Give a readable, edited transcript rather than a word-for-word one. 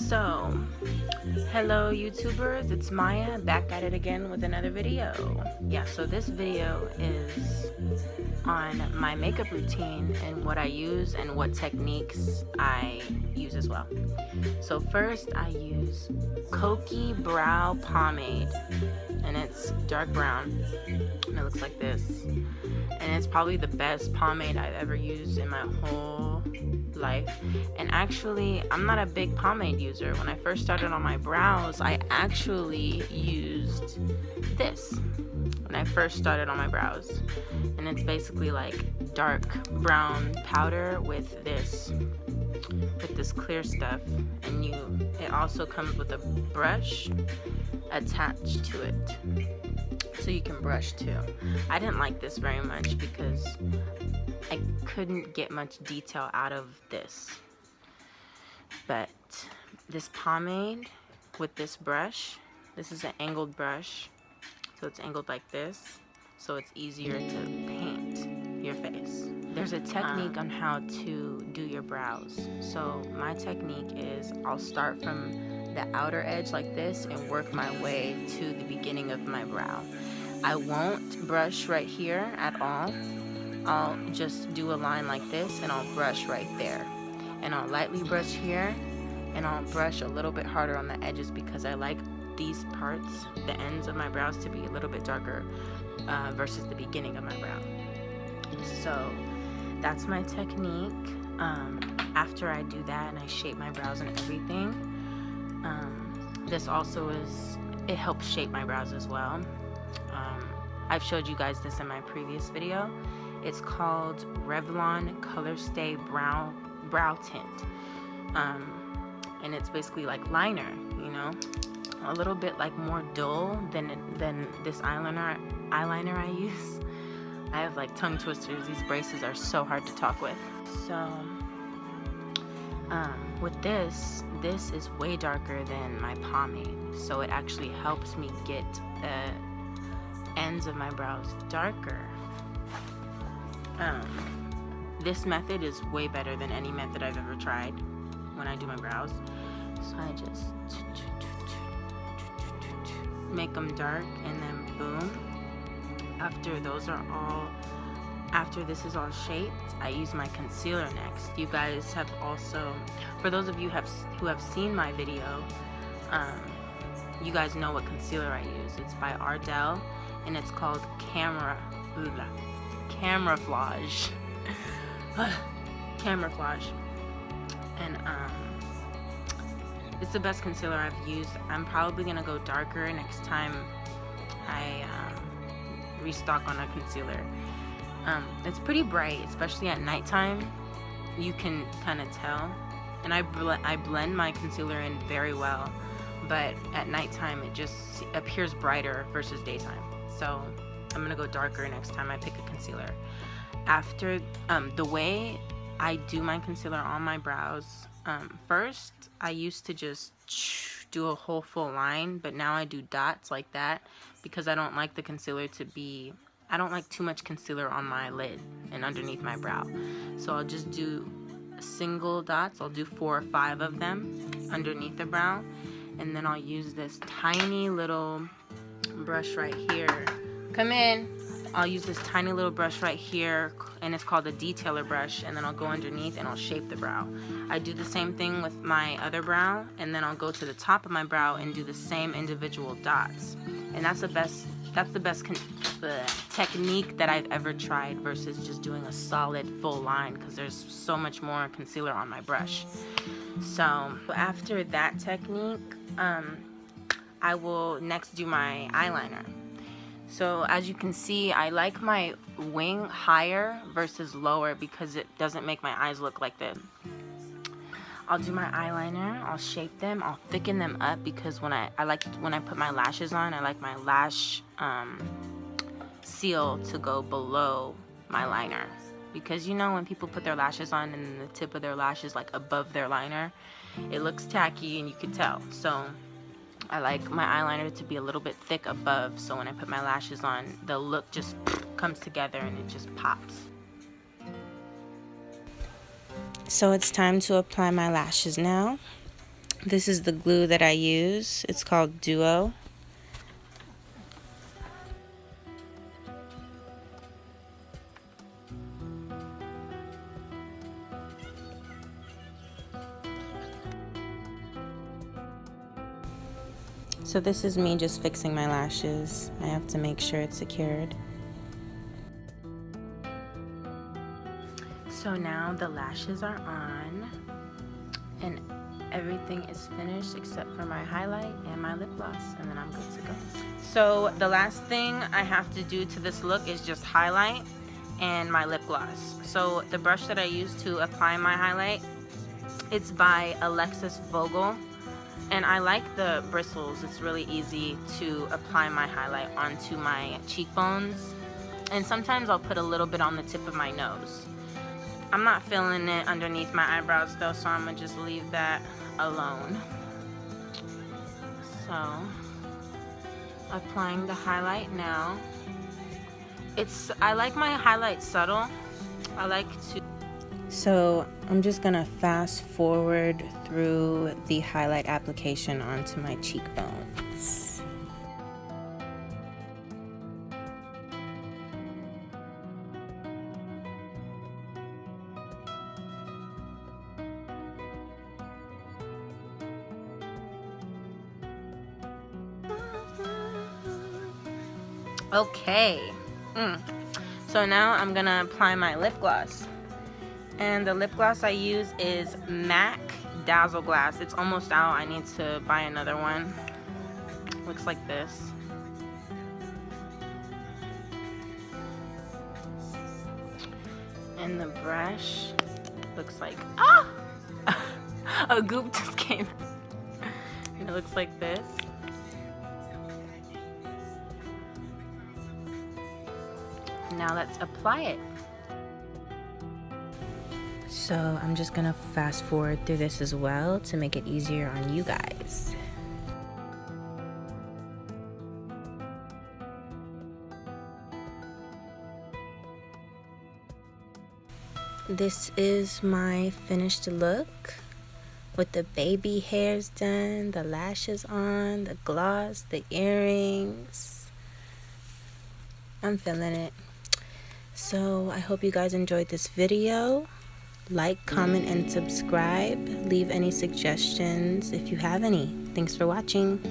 So, hello YouTubers, it's Maya back at it again with another video. So this video is on my makeup routine and what I use and what techniques I use as well. So first I use Kokie Brow Pomade, and it's dark brown and it looks like this, and it's probably the best pomade I've ever used in my whole life. And actually, I'm not a big pomade user. When I first started on my brows, I actually used this when I first started on my brows, and it's basically like dark brown powder with this clear stuff, and it also comes with a brush attached to it, so you can brush too. I didn't like this very much because I couldn't get much detail out of this, but this pomade with this brush, this is an angled brush, so it's angled like this, so it's easier to paint your face. There's a technique on how to do your brows. So my technique is I'll start from the outer edge like this and work my way to the beginning of my brow. I won't brush right here at all. I'll just do a line like this and I'll brush right there, and I'll lightly brush here, and I'll brush a little bit harder on the edges because I like these parts, the ends of my brows, to be a little bit darker versus the beginning of my brow. So that's my technique. After I do that and I shape my brows and everything, this also it helps shape my brows as well. I've showed you guys this in my previous video. It's called Revlon Color Stay Brow Tint, and it's basically like liner, a little bit like more dull than this eyeliner I use. I have like tongue twisters. These braces are so hard to talk with. So with this is way darker than my pomade, so it actually helps me get the ends of my brows darker. This method is way better than any method I've ever tried when I do my brows. So I just make them dark, and then boom. After this is all shaped, I use my concealer next. You guys have also, for those of you who have seen my video, you guys know what concealer I use. It's by Ardell, and it's called Camouflage. Camouflage. And it's the best concealer I've used. I'm probably gonna go darker next time I restock on a concealer. It's pretty bright, especially at nighttime. You can kind of tell, and I blend my concealer in very well, but at nighttime it just appears brighter versus daytime. So I'm gonna go darker next time I pick a concealer. After the way I do my concealer on my brows, first I used to just do a whole full line, but now I do dots like that because I don't like the concealer I don't like too much concealer on my lid and underneath my brow. So I'll just do single dots. I'll do 4 or 5 of them underneath the brow, and then I'll use this tiny little brush right here. Come in. I'll use this tiny little brush right here, and it's called a detailer brush, and then I'll go underneath and I'll shape the brow. I do the same thing with my other brow, and then I'll go to the top of my brow and do the same individual dots. And that's the best technique that I've ever tried versus just doing a solid full line, because there's so much more concealer on my brush. So after that technique, I will next do my eyeliner. So as you can see, I like my wing higher versus lower because it doesn't make my eyes look like this. I'll do my eyeliner, I'll shape them, I'll thicken them up because when I put my lashes on, I like my lash seal to go below my liner, because when people put their lashes on and the tip of their lashes like above their liner, it looks tacky and you can tell. So I like my eyeliner to be a little bit thick above, so when I put my lashes on, the look just comes together and it just pops. So it's time to apply my lashes now. This is the glue that I use. It's called Duo. So this is me just fixing my lashes. I have to make sure it's secured. So now the lashes are on and everything is finished except for my highlight and my lip gloss, and then I'm good to go. So the last thing I have to do to this look is just highlight and my lip gloss. So the brush that I use to apply my highlight, it's by Alexis Vogel. And I like the bristles. It's really easy to apply my highlight onto my cheekbones. And sometimes I'll put a little bit on the tip of my nose. I'm not feeling it underneath my eyebrows though, so I'm gonna just leave that alone. So, applying the highlight now. I like my highlight subtle. I like to. So I'm just gonna fast forward through the highlight application onto my cheekbones. Okay, so now I'm gonna apply my lip gloss. And the lip gloss I use is MAC Dazzle Glass. It's almost out. I need to buy another one. Looks like this. And the brush looks like, a goop just came. And it looks like this. Now let's apply it. So I'm just gonna fast forward through this as well to make it easier on you guys. This is my finished look with the baby hairs done, the lashes on, the gloss, the earrings. I'm feeling it. So I hope you guys enjoyed this video. Like, comment, and subscribe. Leave any suggestions if you have any. Thanks for watching.